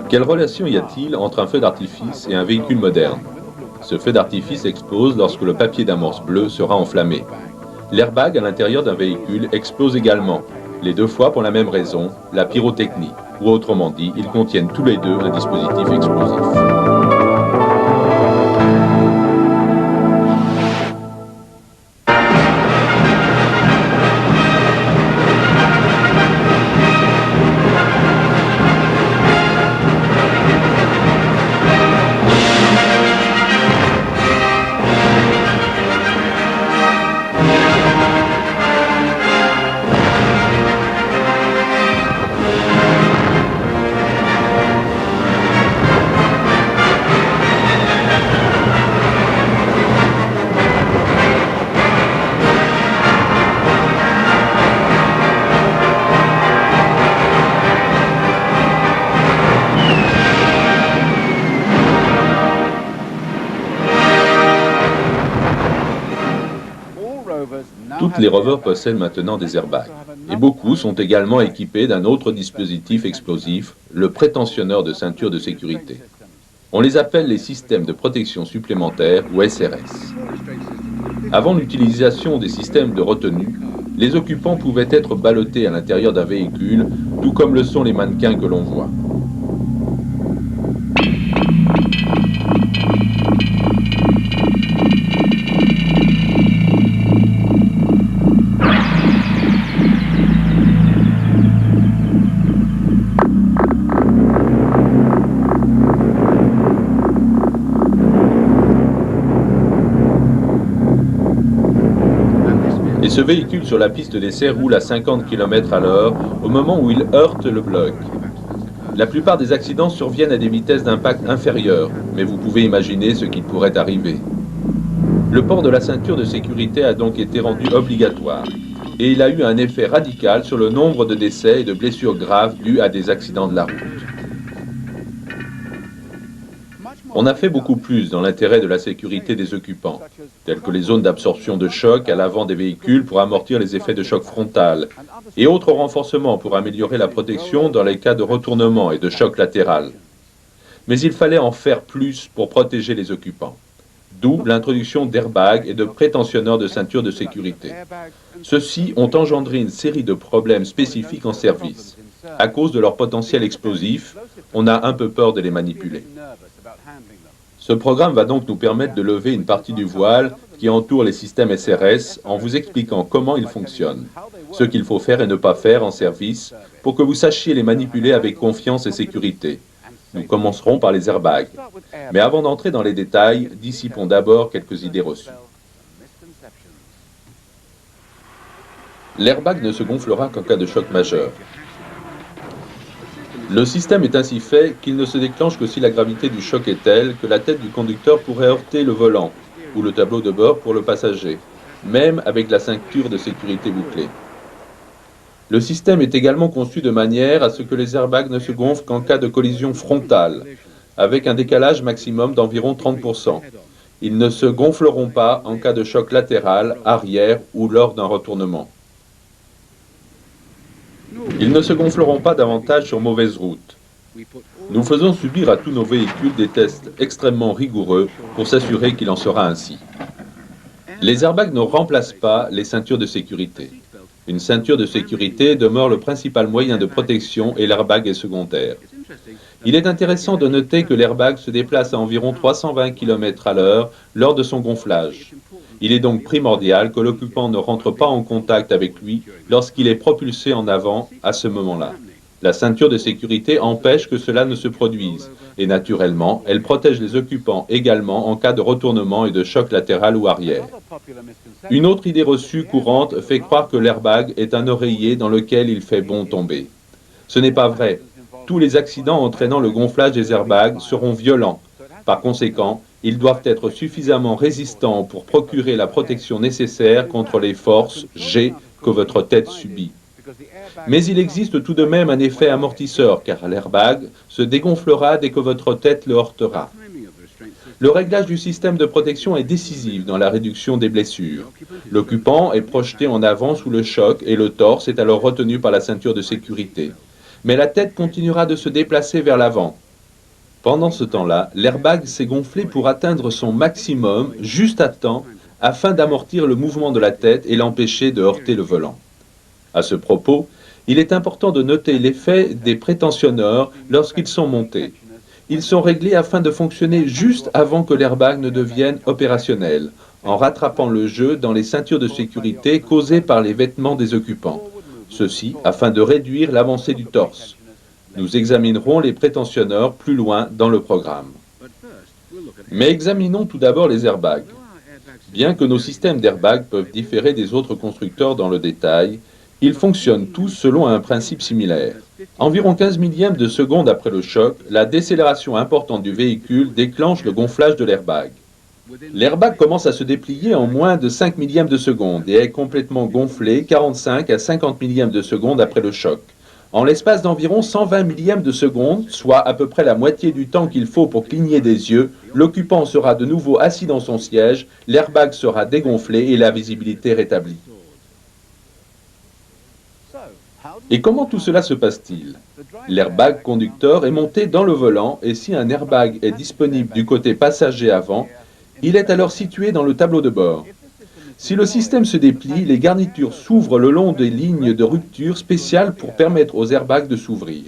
Quelle relation y a-t-il entre un feu d'artifice et un véhicule moderne? Ce feu d'artifice explose lorsque le papier d'amorce bleu sera enflammé. L'airbag à l'intérieur d'un véhicule explose également, les deux fois pour la même raison, la pyrotechnie, ou autrement dit, ils contiennent tous les deux un dispositif explosif. Toutes les rovers possèdent maintenant des airbags, et beaucoup sont également équipés d'un autre dispositif explosif, le prétentionneur de ceinture de sécurité. On les appelle les systèmes de protection supplémentaire ou SRS. Avant l'utilisation des systèmes de retenue, les occupants pouvaient être ballottés à l'intérieur d'un véhicule, tout comme le sont les mannequins que l'on voit. Et ce véhicule sur la piste d'essai roule à 50 km/h au moment où il heurte le bloc. La plupart des accidents surviennent à des vitesses d'impact inférieures, mais vous pouvez imaginer ce qui pourrait arriver. Le port de la ceinture de sécurité a donc été rendu obligatoire, et il a eu un effet radical sur le nombre de décès et de blessures graves dus à des accidents de la route. On a fait beaucoup plus dans l'intérêt de la sécurité des occupants, telles que les zones d'absorption de choc à l'avant des véhicules pour amortir les effets de choc frontal, et autres renforcements pour améliorer la protection dans les cas de retournement et de choc latéral. Mais il fallait en faire plus pour protéger les occupants, d'où l'introduction d'airbags et de prétentionneurs de ceinture de sécurité. Ceux-ci ont engendré une série de problèmes spécifiques en service. À cause de leur potentiel explosif, on a un peu peur de les manipuler. Ce programme va donc nous permettre de lever une partie du voile qui entoure les systèmes SRS en vous expliquant comment ils fonctionnent, ce qu'il faut faire et ne pas faire en service pour que vous sachiez les manipuler avec confiance et sécurité. Nous commencerons par les airbags. Mais avant d'entrer dans les détails, dissipons d'abord quelques idées reçues. L'airbag ne se gonflera qu'en cas de choc majeur. Le système est ainsi fait qu'il ne se déclenche que si la gravité du choc est telle que la tête du conducteur pourrait heurter le volant ou le tableau de bord pour le passager, même avec la ceinture de sécurité bouclée. Le système est également conçu de manière à ce que les airbags ne se gonflent qu'en cas de collision frontale, avec un décalage maximum d'environ 30%. Ils ne se gonfleront pas en cas de choc latéral, arrière ou lors d'un retournement. Ils ne se gonfleront pas davantage sur mauvaise route. Nous faisons subir à tous nos véhicules des tests extrêmement rigoureux pour s'assurer qu'il en sera ainsi. Les airbags ne remplacent pas les ceintures de sécurité. Une ceinture de sécurité demeure le principal moyen de protection et l'airbag est secondaire. Il est intéressant de noter que l'airbag se déplace à environ 320 km/h lors de son gonflage. Il est donc primordial que l'occupant ne rentre pas en contact avec lui lorsqu'il est propulsé en avant à ce moment-là. La ceinture de sécurité empêche que cela ne se produise et naturellement, elle protège les occupants également en cas de retournement et de choc latéral ou arrière. Une autre idée reçue courante fait croire que l'airbag est un oreiller dans lequel il fait bon tomber. Ce n'est pas vrai. Tous les accidents entraînant le gonflage des airbags seront violents. Par conséquent, ils doivent être suffisamment résistants pour procurer la protection nécessaire contre les forces G que votre tête subit. Mais il existe tout de même un effet amortisseur, car l'airbag se dégonflera dès que votre tête le heurtera. Le réglage du système de protection est décisif dans la réduction des blessures. L'occupant est projeté en avant sous le choc et le torse est alors retenu par la ceinture de sécurité. mais la tête continuera de se déplacer vers l'avant. Pendant ce temps-là, l'airbag s'est gonflé pour atteindre son maximum juste à temps afin d'amortir le mouvement de la tête et l'empêcher de heurter le volant. À ce propos, il est important de noter l'effet des prétensionneurs lorsqu'ils sont montés. Ils sont réglés afin de fonctionner juste avant que l'airbag ne devienne opérationnel, en rattrapant le jeu dans les ceintures de sécurité causées par les vêtements des occupants. Ceci afin de réduire l'avancée du torse. Nous examinerons les prétensionneurs plus loin dans le programme. Mais examinons tout d'abord les airbags. Bien que nos systèmes d'airbag peuvent différer des autres constructeurs dans le détail, ils fonctionnent tous selon un principe similaire. Environ 15 millièmes de seconde après le choc, la décélération importante du véhicule déclenche le gonflage de l'airbag. L'airbag commence à se déplier en moins de 5 millièmes de seconde et est complètement gonflé 45 à 50 millièmes de seconde après le choc. En l'espace d'environ 120 millièmes de seconde, soit à peu près la moitié du temps qu'il faut pour cligner des yeux, l'occupant sera de nouveau assis dans son siège, l'airbag sera dégonflé et la visibilité rétablie. Et comment tout cela se passe-t-il? L'airbag conducteur est monté dans le volant et si un airbag est disponible du côté passager avant, il est alors situé dans le tableau de bord. Si le système se déplie, les garnitures s'ouvrent le long des lignes de rupture spéciales pour permettre aux airbags de s'ouvrir.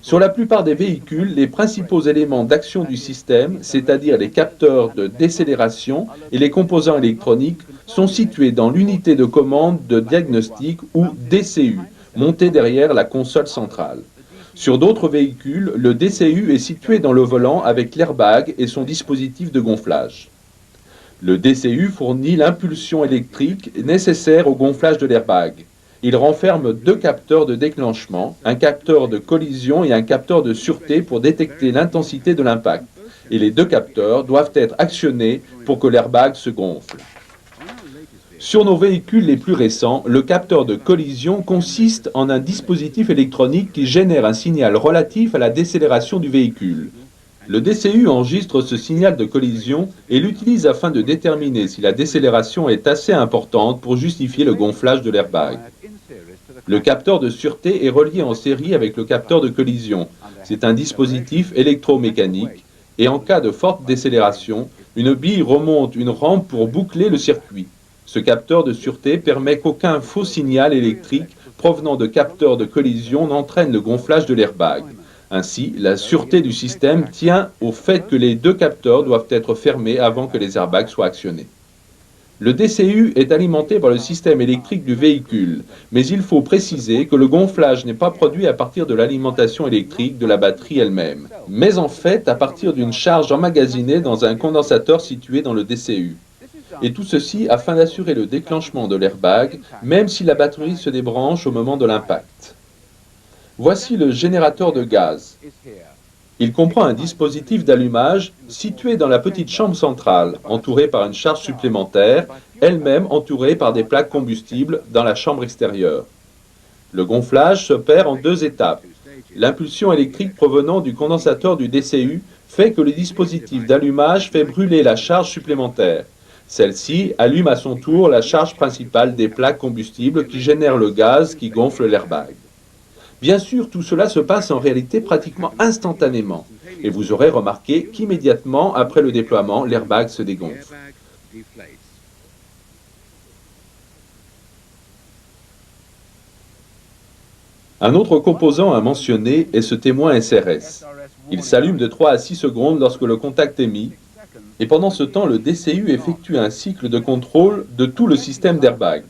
Sur la plupart des véhicules, les principaux éléments d'action du système, c'est-à-dire les capteurs de décélération et les composants électroniques, sont situés dans l'unité de commande de diagnostic ou DCU, montée derrière la console centrale. Sur d'autres véhicules, le DCU est situé dans le volant avec l'airbag et son dispositif de gonflage. Le DCU fournit l'impulsion électrique nécessaire au gonflage de l'airbag. Il renferme deux capteurs de déclenchement, un capteur de collision et un capteur de sûreté pour détecter l'intensité de l'impact. Et les deux capteurs doivent être actionnés pour que l'airbag se gonfle. Sur nos véhicules les plus récents, le capteur de collision consiste en un dispositif électronique qui génère un signal relatif à la décélération du véhicule. Le DCU enregistre ce signal de collision et l'utilise afin de déterminer si la décélération est assez importante pour justifier le gonflage de l'airbag. Le capteur de sûreté est relié en série avec le capteur de collision. C'est un dispositif électromécanique et en cas de forte décélération, une bille remonte une rampe pour boucler le circuit. Ce capteur de sûreté permet qu'aucun faux signal électrique provenant de capteurs de collision n'entraîne le gonflage de l'airbag. Ainsi, la sûreté du système tient au fait que les deux capteurs doivent être fermés avant que les airbags soient actionnés. Le DCU est alimenté par le système électrique du véhicule, mais il faut préciser que le gonflage n'est pas produit à partir de l'alimentation électrique de la batterie elle-même, mais en fait à partir d'une charge emmagasinée dans un condensateur situé dans le DCU. Et tout ceci afin d'assurer le déclenchement de l'airbag, même si la batterie se débranche au moment de l'impact. Voici le générateur de gaz. Il comprend un dispositif d'allumage situé dans la petite chambre centrale, entouré par une charge supplémentaire, elle-même entourée par des plaques combustibles dans la chambre extérieure. Le gonflage s'opère en deux étapes. L'impulsion électrique provenant du condensateur du DCU fait que le dispositif d'allumage fait brûler la charge supplémentaire. Celle-ci allume à son tour la charge principale des plaques combustibles qui génèrent le gaz qui gonfle l'airbag. Bien sûr, tout cela se passe en réalité pratiquement instantanément, et vous aurez remarqué qu'immédiatement après le déploiement, l'airbag se dégonfle. Un autre composant à mentionner est ce témoin SRS. Il s'allume de 3 à 6 secondes lorsque le contact est mis, et pendant ce temps, le DCU effectue un cycle de contrôle de tout le système d'airbag.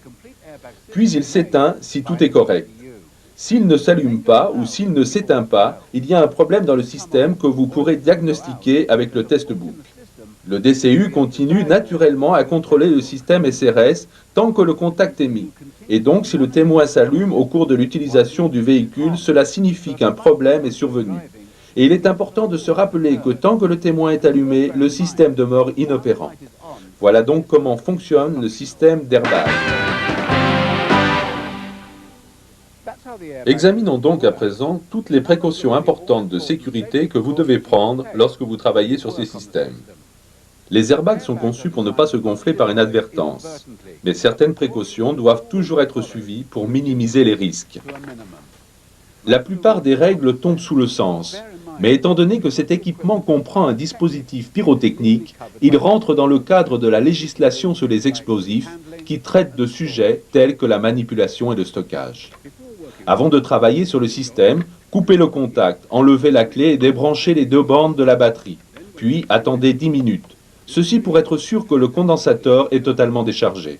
Puis il s'éteint si tout est correct. S'il ne s'allume pas ou s'il ne s'éteint pas, il y a un problème dans le système que vous pourrez diagnostiquer avec le test-book. Le DCU continue naturellement à contrôler le système SRS tant que le contact est mis. Et donc, si le témoin s'allume au cours de l'utilisation du véhicule, cela signifie qu'un problème est survenu. Et il est important de se rappeler que tant que le témoin est allumé, le système demeure inopérant. Voilà donc comment fonctionne le système d'airbag. Examinons donc à présent toutes les précautions importantes de sécurité que vous devez prendre lorsque vous travaillez sur ces systèmes. Les airbags sont conçus pour ne pas se gonfler par inadvertance, mais certaines précautions doivent toujours être suivies pour minimiser les risques. La plupart des règles tombent sous le sens, mais étant donné que cet équipement comprend un dispositif pyrotechnique, il rentre dans le cadre de la législation sur les explosifs qui traite de sujets tels que la manipulation et le stockage. Avant de travailler sur le système, coupez le contact, enlevez la clé et débranchez les deux bornes de la batterie, puis attendez 10 minutes. Ceci pour être sûr que le condensateur est totalement déchargé.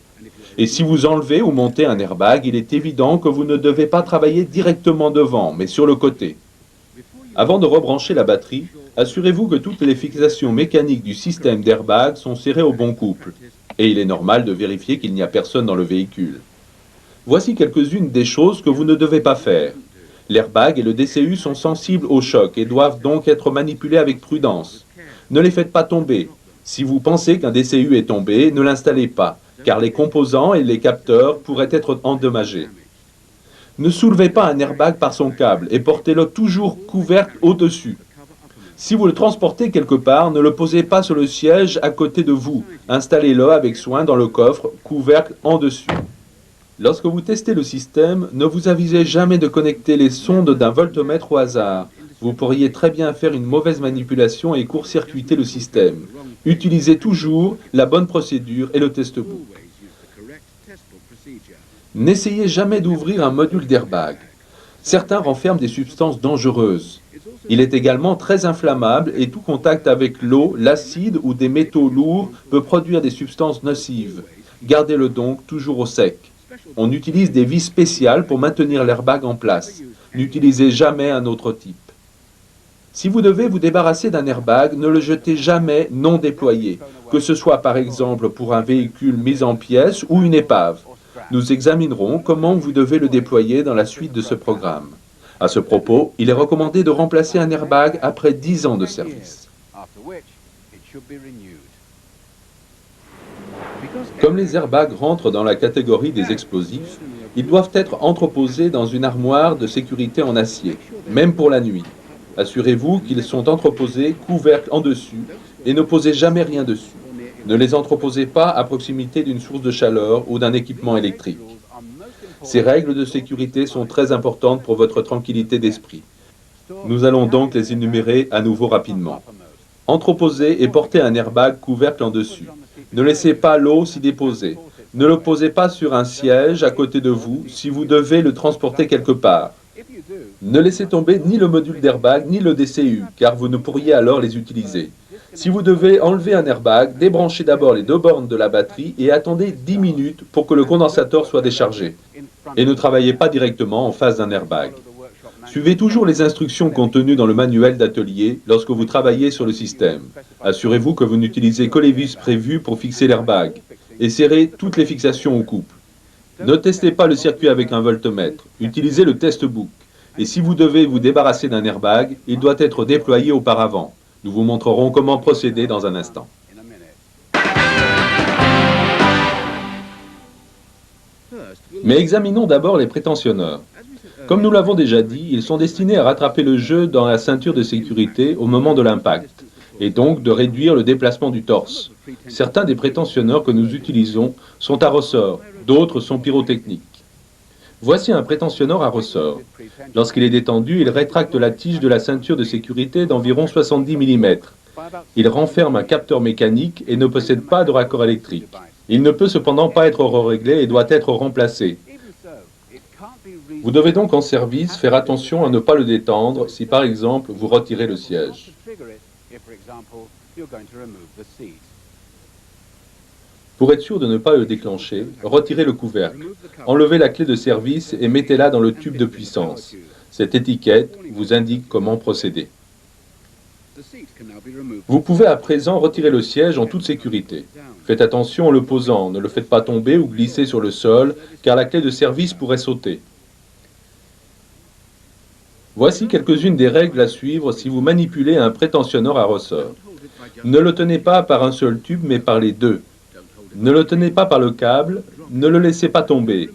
Et si vous enlevez ou montez un airbag, il est évident que vous ne devez pas travailler directement devant, mais sur le côté. Avant de rebrancher la batterie, assurez-vous que toutes les fixations mécaniques du système d'airbag sont serrées au bon couple. Et il est normal de vérifier qu'il n'y a personne dans le véhicule. Voici quelques-unes des choses que vous ne devez pas faire. L'airbag et le DCU sont sensibles au choc et doivent donc être manipulés avec prudence. Ne les faites pas tomber. Si vous pensez qu'un DCU est tombé, ne l'installez pas, car les composants et les capteurs pourraient être endommagés. Ne soulevez pas un airbag par son câble et portez-le toujours couvercle au-dessus. Si vous le transportez quelque part, ne le posez pas sur le siège à côté de vous. Installez-le avec soin dans le coffre, couvercle en dessus. Lorsque vous testez le système, ne vous avisez jamais de connecter les sondes d'un voltmètre au hasard. Vous pourriez très bien faire une mauvaise manipulation et court-circuiter le système. Utilisez toujours la bonne procédure et le test-book. N'essayez jamais d'ouvrir un module d'airbag. Certains renferment des substances dangereuses. Il est également très inflammable et tout contact avec l'eau, l'acide ou des métaux lourds peut produire des substances nocives. Gardez-le donc toujours au sec. On utilise des vis spéciales pour maintenir l'airbag en place. N'utilisez jamais un autre type. Si vous devez vous débarrasser d'un airbag, ne le jetez jamais non déployé, que ce soit par exemple pour un véhicule mis en pièces ou une épave. Nous examinerons comment vous devez le déployer dans la suite de ce programme. À ce propos, il est recommandé de remplacer un airbag après 10 ans de service. Comme les airbags rentrent dans la catégorie des explosifs, ils doivent être entreposés dans une armoire de sécurité en acier, même pour la nuit. Assurez-vous qu'ils sont entreposés couvercle en dessus et ne posez jamais rien dessus. Ne les entreposez pas à proximité d'une source de chaleur ou d'un équipement électrique. Ces règles de sécurité sont très importantes pour votre tranquillité d'esprit. Nous allons donc les énumérer à nouveau rapidement. Entreposez et portez un airbag couvercle en dessus. Ne laissez pas l'eau s'y déposer. Ne le posez pas sur un siège à côté de vous si vous devez le transporter quelque part. Ne laissez tomber ni le module d'airbag ni le DCU, car vous ne pourriez alors les utiliser. Si vous devez enlever un airbag, débranchez d'abord les deux bornes de la batterie et attendez 10 minutes pour que le condensateur soit déchargé. Et ne travaillez pas directement en face d'un airbag. Suivez toujours les instructions contenues dans le manuel d'atelier lorsque vous travaillez sur le système. Assurez-vous que vous n'utilisez que les vis prévues pour fixer l'airbag et serrez toutes les fixations au couple. Ne testez pas le circuit avec un voltmètre, utilisez le test-book. Et si vous devez vous débarrasser d'un airbag, il doit être déployé auparavant. Nous vous montrerons comment procéder dans un instant. Mais examinons d'abord les prétentionneurs. Comme nous l'avons déjà dit, ils sont destinés à rattraper le jeu dans la ceinture de sécurité au moment de l'impact, et donc de réduire le déplacement du torse. Certains des prétentionneurs que nous utilisons sont à ressort, d'autres sont pyrotechniques. Voici un prétentionneur à ressort. Lorsqu'il est détendu, il rétracte la tige de la ceinture de sécurité d'environ 70 mm. Il renferme un capteur mécanique et ne possède pas de raccord électrique. Il ne peut cependant pas être réglé et doit être remplacé. Vous devez donc en service faire attention à ne pas le détendre si par exemple vous retirez le siège. Pour être sûr de ne pas le déclencher, retirez le couvercle, enlevez la clé de service et mettez-la dans le tube de puissance. Cette étiquette vous indique comment procéder. Vous pouvez à présent retirer le siège en toute sécurité. Faites attention en le posant, ne le faites pas tomber ou glisser sur le sol, car la clé de service pourrait sauter. Voici quelques-unes des règles à suivre si vous manipulez un prétentionneur à ressort. Ne le tenez pas par un seul tube, mais par les deux. Ne le tenez pas par le câble, ne le laissez pas tomber.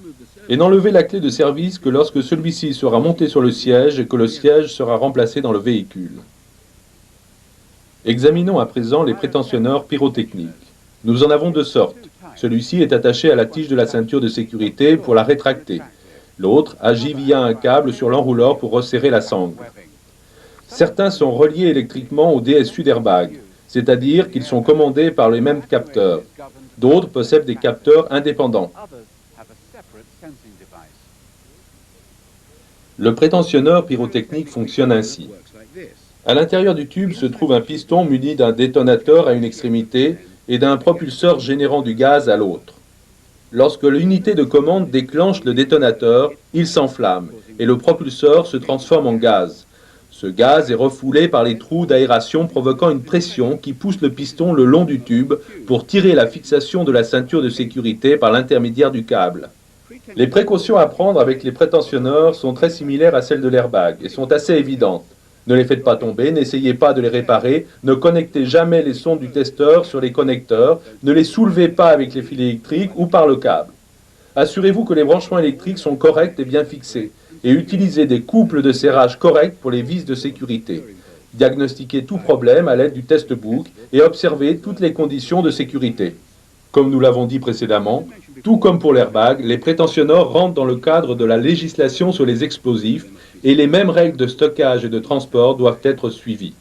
Et n'enlevez la clé de service que lorsque celui-ci sera monté sur le siège et que le siège sera remplacé dans le véhicule. Examinons à présent les prétentionneurs pyrotechniques. Nous en avons deux sortes. Celui-ci est attaché à la tige de la ceinture de sécurité pour la rétracter. L'autre agit via un câble sur l'enrouleur pour resserrer la sangle. Certains sont reliés électriquement au DSU d'Airbag, c'est-à-dire qu'ils sont commandés par les mêmes capteurs. D'autres possèdent des capteurs indépendants. Le prétentionneur pyrotechnique fonctionne ainsi. À l'intérieur du tube se trouve un piston muni d'un détonateur à une extrémité et d'un propulseur générant du gaz à l'autre. Lorsque l'unité de commande déclenche le détonateur, il s'enflamme et le propulseur se transforme en gaz. Ce gaz est refoulé par les trous d'aération provoquant une pression qui pousse le piston le long du tube pour tirer la fixation de la ceinture de sécurité par l'intermédiaire du câble. Les précautions à prendre avec les prétentionneurs sont très similaires à celles de l'airbag et sont assez évidentes. Ne les faites pas tomber, n'essayez pas de les réparer, ne connectez jamais les sondes du testeur sur les connecteurs, ne les soulevez pas avec les fils électriques ou par le câble. Assurez-vous que les branchements électriques sont corrects et bien fixés, et utilisez des couples de serrage corrects pour les vis de sécurité. Diagnostiquez tout problème à l'aide du test-book et observez toutes les conditions de sécurité. Comme nous l'avons dit précédemment, tout comme pour l'airbag, les prétentionneurs rentrent dans le cadre de la législation sur les explosifs et les mêmes règles de stockage et de transport doivent être suivies.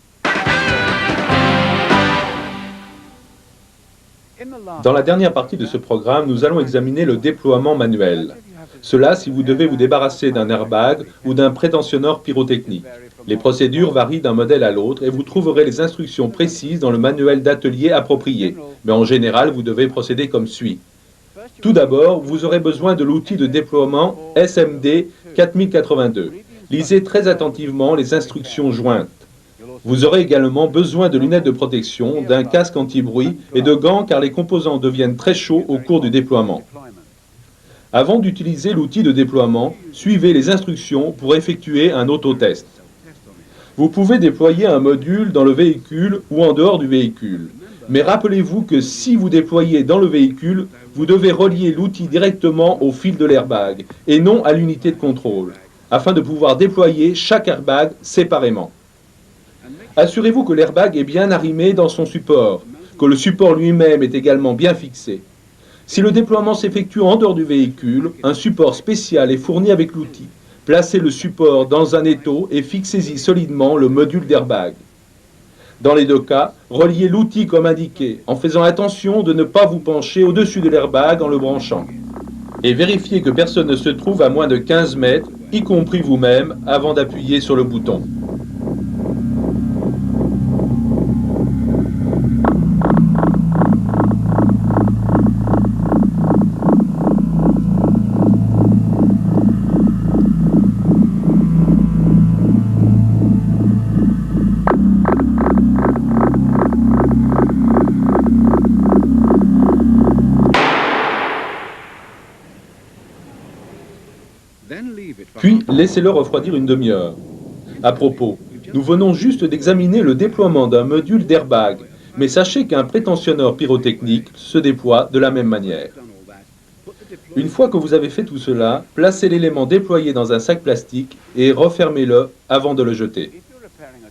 Dans la dernière partie de ce programme, nous allons examiner le déploiement manuel. Cela si vous devez vous débarrasser d'un airbag ou d'un prétentionneur pyrotechnique. Les procédures varient d'un modèle à l'autre et vous trouverez les instructions précises dans le manuel d'atelier approprié. Mais en général, vous devez procéder comme suit. Tout d'abord, vous aurez besoin de l'outil de déploiement SMD 4082. Lisez très attentivement les instructions jointes. Vous aurez également besoin de lunettes de protection, d'un casque anti-bruit et de gants car les composants deviennent très chauds au cours du déploiement. Avant d'utiliser l'outil de déploiement, suivez les instructions pour effectuer un autotest. Vous pouvez déployer un module dans le véhicule ou en dehors du véhicule. Mais rappelez-vous que si vous déployez dans le véhicule, vous devez relier l'outil directement au fil de l'airbag et non à l'unité de contrôle, afin de pouvoir déployer chaque airbag séparément. Assurez-vous que l'airbag est bien arrimé dans son support, que le support lui-même est également bien fixé. Si le déploiement s'effectue en dehors du véhicule, un support spécial est fourni avec l'outil. Placez le support dans un étau et fixez-y solidement le module d'airbag. Dans les deux cas, reliez l'outil comme indiqué, en faisant attention de ne pas vous pencher au-dessus de l'airbag en le branchant. Et vérifiez que personne ne se trouve à moins de 15 mètres, y compris vous-même, avant d'appuyer sur le bouton. Puis, laissez-le refroidir une demi-heure. À propos, nous venons juste d'examiner le déploiement d'un module d'airbag, mais sachez qu'un prétentionneur pyrotechnique se déploie de la même manière. Une fois que vous avez fait tout cela, placez l'élément déployé dans un sac plastique et refermez-le avant de le jeter.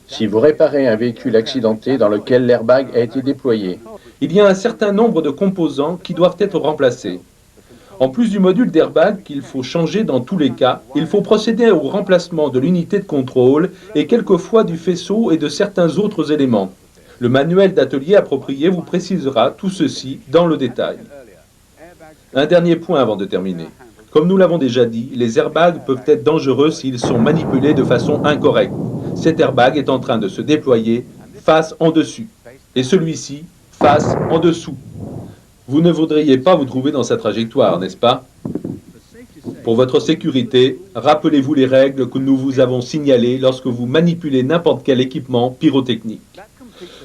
Si vous réparez un véhicule accidenté dans lequel l'airbag a été déployé, il y a un certain nombre de composants qui doivent être remplacés. En plus du module d'airbag qu'il faut changer dans tous les cas, il faut procéder au remplacement de l'unité de contrôle et quelquefois du faisceau et de certains autres éléments. Le manuel d'atelier approprié vous précisera tout ceci dans le détail. Un dernier point avant de terminer. Comme nous l'avons déjà dit, les airbags peuvent être dangereux s'ils sont manipulés de façon incorrecte. Cet airbag est en train de se déployer face en dessus et celui-ci face en dessous. Vous ne voudriez pas vous trouver dans sa trajectoire, n'est-ce pas? Pour votre sécurité, rappelez-vous les règles que nous vous avons signalées lorsque vous manipulez n'importe quel équipement pyrotechnique.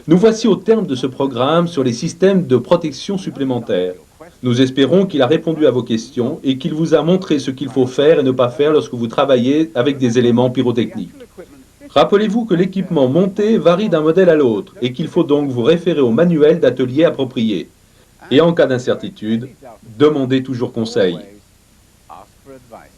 Nous voici au terme de ce programme sur les systèmes de protection supplémentaires. Nous espérons qu'il a répondu à vos questions et qu'il vous a montré ce qu'il faut faire et ne pas faire lorsque vous travaillez avec des éléments pyrotechniques. Rappelez-vous que l'équipement monté varie d'un modèle à l'autre et qu'il faut donc vous référer au manuel d'atelier approprié. Et en cas d'incertitude, demandez toujours conseil. Ask for advice.